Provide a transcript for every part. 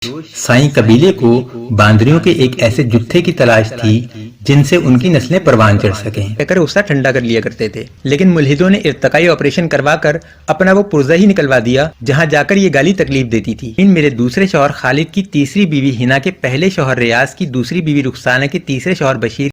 साईं कबीले को बांदरियों के एक ऐसे जुत्थे की तलाश थी जिनसे उनकी नस्लें परवान चढ़ सकें। कहकर गुस्सा ठंडा कर लिया करते थे, लेकिन मुल्हिदों ने इर्तकाई ऑपरेशन करवाकर अपना वो पुर्जा ही निकलवा दिया जहां जाकर ये गाली तकलीफ देती थी। इन मेरे दूसरे शौहर खालिद की तीसरी बीवी हिना के पहले शौहर रियाज की दूसरी बीवी रुखसाना के तीसरे शौहर बशीर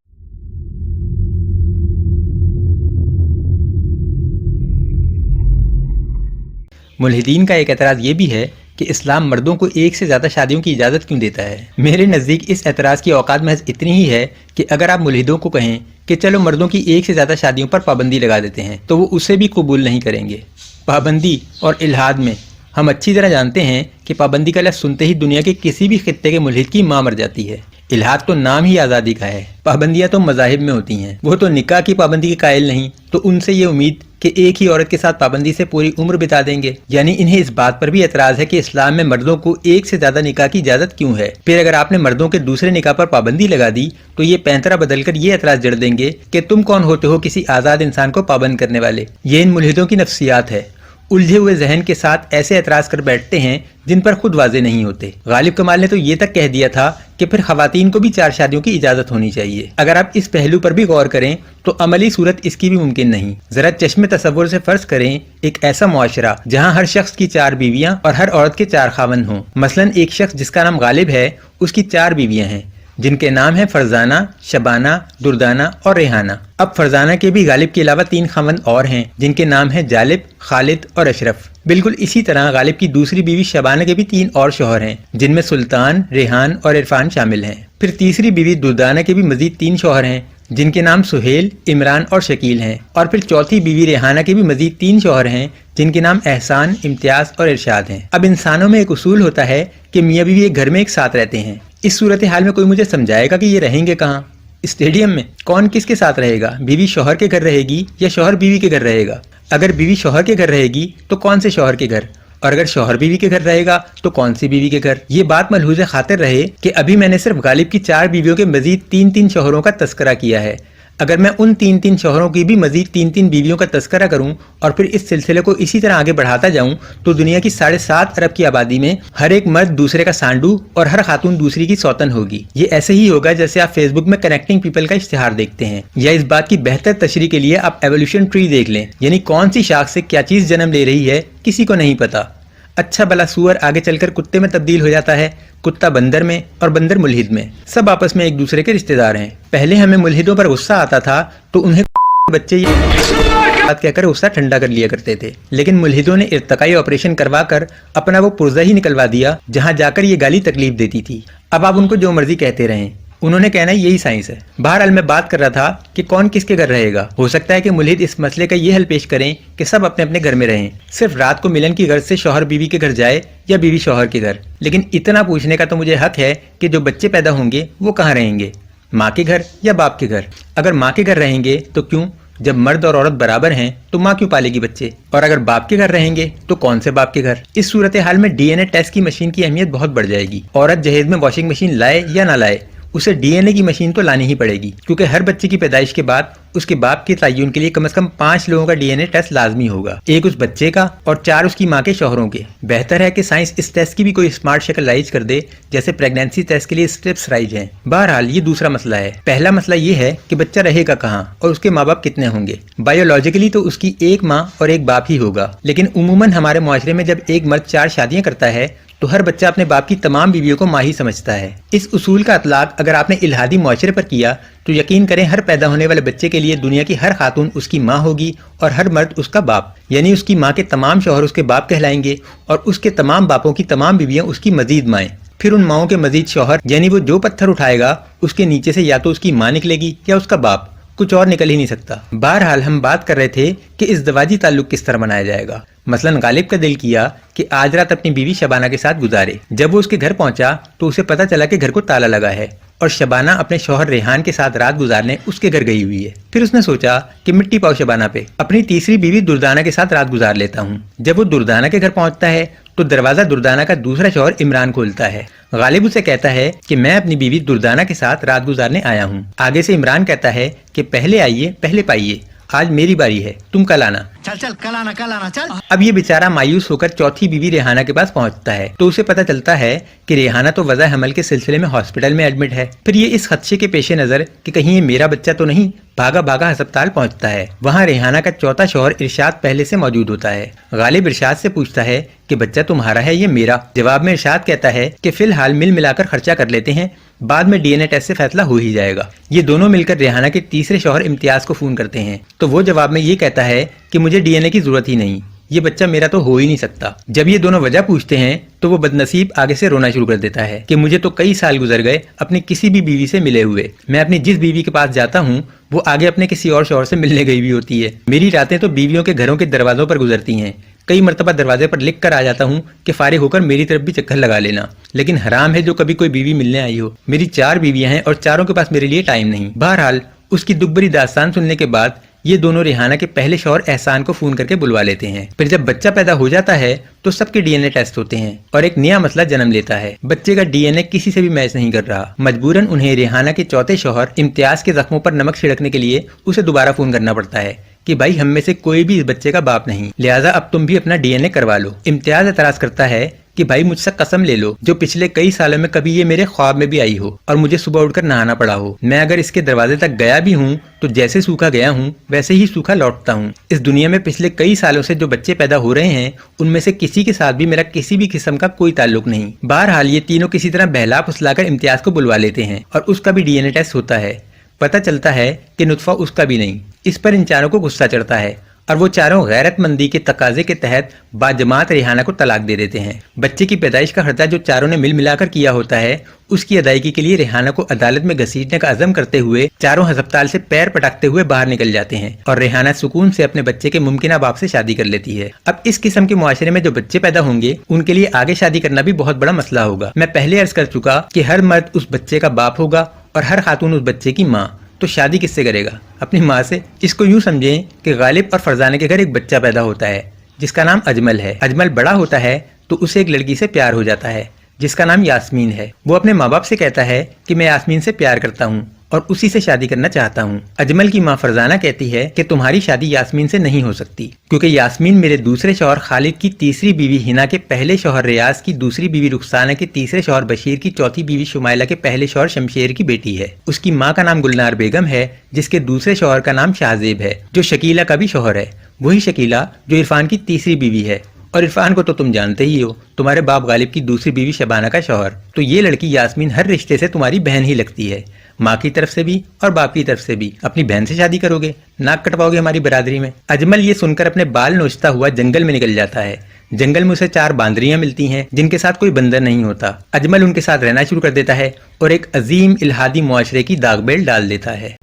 मुल्हिदीन का एक एतराज ये भी है कि इस्लाम मर्दों को एक से ज़्यादा शादियों की इजाज़त क्यों देता है। मेरे नज़दीक इस एतराज़ की औकात महज इतनी ही है कि अगर आप मुल्हिदों को कहें कि चलो मर्दों की एक से ज़्यादा शादियों पर पाबंदी लगा देते हैं तो वो उसे भी कबूल नहीं करेंगे। पाबंदी और इल्हाद में हम अच्छी तरह जानते हैं कि पाबंदी का लफ्ज़ सुनते ही दुनिया के किसी भी खित्ते के मुल्हिद की माँ मर जाती है। इल्हाद तो नाम ही आज़ादी का है। पाबंदियाँ तो मज़ाहिब में होती हैं, वो तो निकाह की पाबंदी के कायल नहीं, तो उनसे ये उम्मीद कि एक ही औरत के साथ पाबंदी से पूरी उम्र बिता देंगे। यानी इन्हें इस बात पर भी एतराज़ है कि इस्लाम में मर्दों को एक से ज़्यादा निकाह की इजाज़त क्यों है। फिर अगर आपने मर्दों के दूसरे निकाह पर पाबंदी लगा दी तो ये पैंतरा बदलकर ये एतराज़ जड़ देंगे कि तुम कौन होते हो किसी आज़ाद इंसान को पाबंद करने वाले। ये इन मुल्हिदों की नफ्सियात है। उलझे हुए जहन के साथ ऐसे एतराज़ कर बैठते हैं जिन पर खुद वाजे नहीं होते। गालिब कमाल ने तो ये तक कह दिया था कि फिर खवातीन को भी 4 शादियों की इजाज़त होनी चाहिए। अगर आप इस पहलू पर भी गौर करें तो अमली सूरत इसकी भी मुमकिन नहीं। जरा चश्मे तसव्वुर से फर्ज करें एक ऐसा मुआशरा जहाँ हर शख्स की 4 बीवियां और हर औरत के 4 खावन हों। मसलन एक शख्स जिसका नाम गालिब है उसकी 4 बीवियां हैं जिनके नाम है फरजाना, शबाना, दुर्दाना और रेहाना। अब फरजाना के भी गालिब के अलावा 3 खावंद और हैं जिनके नाम है जालिब, खालिद और अशरफ। बिल्कुल इसी तरह गालिब की दूसरी बीवी शबाना के भी 3 और शौहर हैं जिनमें सुल्तान, रेहान और इरफान शामिल हैं। फिर तीसरी बीवी दुर्दाना के भी मजीद 3 शौहर हैं जिनके नाम सुहेल, इमरान और शकील हैं। और फिर चौथी बीवी रेहाना के भी मजीद 3 शौहर हैं जिनके नाम एहसान, इम्तियाज और इरशाद हैं। अब इंसानों में एक उसूल होता है कि मियाँ बीवी एक घर में एक साथ रहते हैं। इस सूरत हाल में कोई मुझे समझाएगा कि ये रहेंगे कहाँ? स्टेडियम में? कौन किसके साथ रहेगा? बीवी शौहर के घर रहेगी या शौहर बीवी के घर रहेगा? अगर बीवी शौहर के घर रहेगी तो कौन से शौहर के घर, और अगर शौहर बीवी के घर रहेगा तो कौन सी बीवी के घर? ये बात मलहूज़ खातिर रहे कि अभी मैंने सिर्फ गालिब की 4 बीवियों के मजीद 3-3 शौहरों का तस्करा किया है। अगर मैं उन 3-3 शौहरों की भी मजीद 3-3 बीवियों का तस्करा करूं और फिर इस सिलसिले को इसी तरह आगे बढ़ाता जाऊं तो दुनिया की 7.5 अरब की आबादी में हर एक मर्द दूसरे का सांडू और हर खातून दूसरी की सौतन होगी। ये ऐसे ही होगा जैसे आप फेसबुक में कनेक्टिंग पीपल का इश्तिहार देखते हैं, या इस बात की बेहतर तशरीह के लिए आप एवोल्यूशन ट्री देख लें, यानी कौन सी शाख से क्या चीज़ जन्म ले रही है किसी को नहीं पता। अच्छा भला सूअर आगे चलकर कुत्ते में तब्दील हो जाता है, कुत्ता बंदर में और बंदर मुल्हिद में। सब आपस में एक दूसरे के रिश्तेदार हैं। पहले हमें मुल्हिदों पर गुस्सा आता था तो उन्हें बच्चे ये बात कहकर गुस्सा ठंडा कर लिया करते थे, लेकिन मुल्हिदों ने इर्तकाई ऑपरेशन करवाकर अपना वो पुर्जा ही निकलवा दिया जहाँ जाकर ये गाली तकलीफ देती थी। अब आप उनको जो मर्जी कहते रहें, उन्होंने कहना यही साइंस है। बहरहाल मैं बात कर रहा था कि कौन किसके घर रहेगा। हो सकता है कि मुल्हिद इस मसले का ये हल पेश करें कि सब अपने अपने घर में रहें, सिर्फ रात को मिलन की गर्ज से शौहर बीवी के घर जाए या बीवी शौहर के घर। लेकिन इतना पूछने का तो मुझे हक है कि जो बच्चे पैदा होंगे वो कहाँ रहेंगे, माँ के घर या बाप के घर? अगर माँ के घर रहेंगे तो क्यों? जब मर्द और औरत बराबर हैं तो माँ क्यों पालेगी बच्चे? और अगर बाप के घर रहेंगे तो कौन से बाप के घर? इस सूरत हाल में डीएनए टेस्ट की मशीन की अहमियत बहुत बढ़ जाएगी। औरत जहेज में वॉशिंग मशीन लाए या ना लाए, उसे डीएनए की मशीन तो लानी ही पड़ेगी, क्योंकि हर बच्चे की पैदाइश के बाद उसके बाप के तय्युन के लिए कम से कम 5 लोगों का डीएनए टेस्ट लाजमी होगा, 1 उस बच्चे का और 4 उसकी माँ के शौहरों के। बेहतर है कि साइंस इस टेस्ट की भी कोई स्मार्ट शक्ल राइज कर दे, जैसे प्रेगनेंसी टेस्ट के लिए स्ट्रिप्स राइज हैं। बहरहाल ये दूसरा मसला है। पहला मसला ये है कि बच्चा रहेगा कहाँ और उसके माँ बाप कितने होंगे। बायोलॉजिकली तो उसकी एक माँ और एक बाप ही होगा, लेकिन उमूमन हमारे मुआशरे में जब एक मर्द 4 शादियां करता है तो हर बच्चा अपने बाप की तमाम बीवियों को माँ ही समझता है। इस उसूल का इतलाक अगर आपने इल्हादी मुआशरे पर किया तो यकीन करें हर पैदा होने वाले बच्चे के लिए दुनिया की हर खातून उसकी माँ होगी और हर मर्द उसका बाप, यानी उसकी माँ के तमाम शौहर उसके बाप कहलाएंगे और उसके तमाम बापों की तमाम बीवियाँ उसकी मजीद माएँ। फिर उन माओं के मजीद शौहर, यानी वो जो पत्थर उठाएगा उसके नीचे से या तो उसकी माँ निकलेगी या उसका बाप, कुछ और निकल ही नहीं सकता। बहरहाल हम बात कर रहे थे कि इस दवाजी ताल्लुक किस तरह बनाया जाएगा। मसलन गालिब का दिल किया कि आज रात अपनी बीवी शबाना के साथ गुजारे। जब वो उसके घर पहुंचा तो उसे पता चला कि घर को ताला लगा है और शबाना अपने शौहर रेहान के साथ रात गुजारने उसके घर गई हुई है। फिर उसने सोचा कि मिट्टी पाओ शबाना पे, अपनी तीसरी बीवी दुर्दाना के साथ रात गुजार लेता हूँ। जब वो दुर्दाना के घर पहुंचता है तो दरवाजा दुर्दाना का दूसरा शौहर इमरान खोलता है। गालिब उसे कहता है कि मैं अपनी बीवी दुर्दाना के साथ रात गुजारने आया हूँ। आगे से इमरान कहता है कि पहले आइए पहले पाइए, आज मेरी बारी है, तुम कल आना। चल चल कल आना चल। अब ये बेचारा मायूस होकर चौथी बीवी रेहाना के पास पहुंचता है तो उसे पता चलता है कि रेहाना तो वज़ा हमल के सिलसिले में हॉस्पिटल में एडमिट है। फिर ये इस खदशे के पेश नजर कि कहीं ये मेरा बच्चा तो नहीं, भागा भागा अस्पताल पहुंचता है। वहाँ रेहाना का चौथा शौहर इरशाद पहले से मौजूद होता है। गालिब इरशाद से पूछता है कि बच्चा तुम्हारा है ये मेरा। जवाब में इरशाद कहता है कि फिलहाल मिल मिलाकर खर्चा कर लेते हैं, बाद में डीएनए टेस्ट से फैसला हो ही जाएगा। ये दोनों मिलकर रेहाना के तीसरे शौहर इम्तियाज को फोन करते हैं तो वो जवाब में ये कहता है कि मुझे डीएनए की जरूरत ही नहीं, ये बच्चा मेरा तो हो ही नहीं सकता। जब ये दोनों वजह पूछते हैं तो वो बदनसीब आगे से रोना शुरू कर देता है कि मुझे तो कई साल गुजर गए अपनी किसी भी बीवी से मिले हुए। मैं अपनी जिस बीवी के पास जाता हूँ वो आगे अपने किसी और शौहर से मिलने गई भी होती है। मेरी रातें तो बीवियों के घरों के दरवाजों पर गुजरती हैं। कई मरतबा दरवाजे पर लिख कर आ जाता हूँ कि फारिग होकर मेरी तरफ भी चक्कर लगा लेना, लेकिन हराम है जो कभी कोई बीवी मिलने आई हो। मेरी 4 बीवियां हैं और चारों के पास मेरे लिए टाइम नहीं। बहरहाल उसकी दुखभरी दास्तान सुनने के बाद ये दोनों रेहाना के पहले शौहर एहसान को फोन करके बुलवा लेते हैं। फिर जब बच्चा पैदा हो जाता है तो सबके डीएनए टेस्ट होते हैं और एक नया मसला जन्म लेता है। बच्चे का डीएनए किसी से भी मैच नहीं कर रहा। मजबूरन उन्हें रेहाना के चौथे शौहर इम्तियाज के जख्मों पर नमक छिड़कने के लिए उसे दोबारा फोन करना पड़ता है कि भाई हम में से कोई भी इस बच्चे का बाप नहीं, लिहाजा अब तुम भी अपना डीएनए करवा लो। इम्तियाज एतराज करता है कि भाई मुझसे कसम ले लो जो पिछले कई सालों में कभी ये मेरे ख्वाब में भी आई हो और मुझे सुबह उठकर नहाना पड़ा हो। मैं अगर इसके दरवाजे तक गया भी हूँ तो जैसे सूखा गया हूँ वैसे ही सूखा लौटता हूँ। इस दुनिया में पिछले कई सालों से जो बच्चे पैदा हो रहे हैं उनमें से किसी के साथ भी मेरा किसी भी किस्म का कोई ताल्लुक नहीं। बहरहाल ये तीनों किसी तरह बहला फुसलाकर इम्तियाज को बुलवा लेते हैं और उसका भी डीएनए टेस्ट होता है। पता चलता है कि नुतफा उसका भी नहीं। इस पर इन चारों को गुस्सा चढ़ता है और वो चारों गैरतमंदी के तकाजे के तहत बाजमात रेहाना को तलाक दे देते हैं। बच्चे की पैदाइश का खर्चा जो चारों ने मिल मिलाकर किया होता है उसकी अदायगी के लिए रेहाना को अदालत में घसीटने का अज़म करते हुए चारों अस्पताल से पैर पटकते हुए बाहर निकल जाते हैं और रेहाना सुकून से अपने बच्चे के मुमकिना बाप से शादी कर लेती है। अब इस किस्म के मुआशरे में जो बच्चे पैदा होंगे उनके लिए आगे शादी करना भी बहुत बड़ा मसला होगा। मैं पहले अर्ज कर चुका कि हर मर्द उस बच्चे का बाप होगा और हर खातून उस बच्चे की माँ। तो शादी किससे करेगा? अपनी माँ से। इसको यूं समझें कि गालिब और फरजाना के घर एक बच्चा पैदा होता है जिसका नाम अजमल है। अजमल बड़ा होता है तो उसे एक लड़की से प्यार हो जाता है जिसका नाम यास्मीन है। वो अपने माँ बाप से कहता है कि मैं यास्मीन से प्यार करता हूँ और उसी से शादी करना चाहता हूँ। अजमल की माँ फरजाना कहती है कि तुम्हारी शादी यास्मीन से नहीं हो सकती क्योंकि यास्मीन मेरे दूसरे शौहर खालिद की तीसरी बीवी हिना के पहले शौहर रियाज की दूसरी बीवी रुखसाना के तीसरे शौहर बशीर की चौथी बीवी शुमाइला के पहले शौहर शमशेर की बेटी है। उसकी माँ का नाम गुलनार बेगम है जिसके दूसरे शौहर का नाम शाहजेब है जो शकीला का भी शौहर है। वही शकीला जो इरफान की तीसरी बीवी है और इरफान को तो तुम जानते ही हो, तुम्हारे बाप गालिब की दूसरी बीवी शबाना का शौहर। तो ये लड़की यास्मीन हर रिश्ते से तुम्हारी बहन ही लगती है, माँ की तरफ से भी और बाप की तरफ से भी। अपनी बहन से शादी करोगे, नाक कटवाओगे हमारी बरादरी में। अजमल ये सुनकर अपने बाल नोचता हुआ जंगल में निकल जाता है। जंगल में उसे 4 बांदरियां मिलती हैं जिनके साथ कोई बंदर नहीं होता। अजमल उनके साथ रहना शुरू कर देता है और एक अजीम इल्हादी मुआशरे की दागबेल डाल देता है।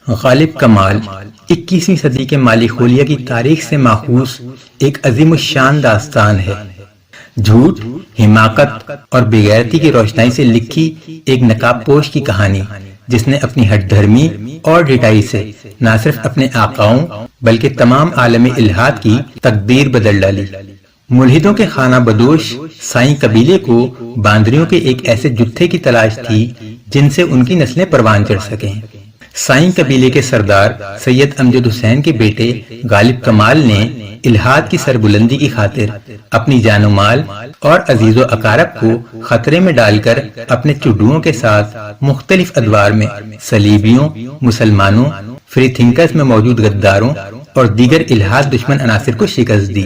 गालिब कमाल 21वीं सदी के माली खोलिया की तारीख से माखूज एक अजीम शान दास्तान है। झूठ, हिमाकत और बेगैरती की रोशनाई से लिखी एक नकाबपोश की कहानी जिसने अपनी हठधर्मी और ढिठाई से न सिर्फ अपने आकाओं बल्कि तमाम आलम इल्हाद की तकदीर बदल डाली। मुल्हिदों के खाना बदोश साईं कबीले को बांदरियों के एक ऐसे जुत्थे की तलाश थी जिनसे उनकी नस्लें परवान चढ़ सकें। साईं कबीले के सरदार सैयद अमजद हुसैन के बेटे गालिब कमाल ने इल्हाद की सरबुलंदी की खातिर अपनी जानो माल और अजीजो अकारब को खतरे में डालकर अपने चुडुओं के साथ मुख्तलिफ अदवार में सलीबियों, मुसलमानों, फ्री थिंकर्स में मौजूद गद्दारों और दीगर इल्हाद दुश्मन अनासिर को शिकस्त दी।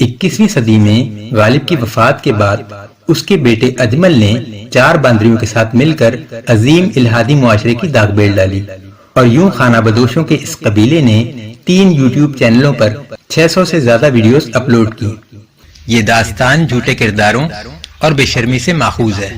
21वीं सदी में गालिब की वफात के बाद उसके बेटे अजमल ने 4 बांदरियों के साथ मिलकर अजीम इल्हादी मुआशरे की दागबेल डाली और यूं खाना बदोशों के इस कबीले ने 3 यूट्यूब चैनलों पर 600 से ज्यादा वीडियोस अपलोड की। ये दास्तान झूठे किरदारों और बेशर्मी से माखूज है।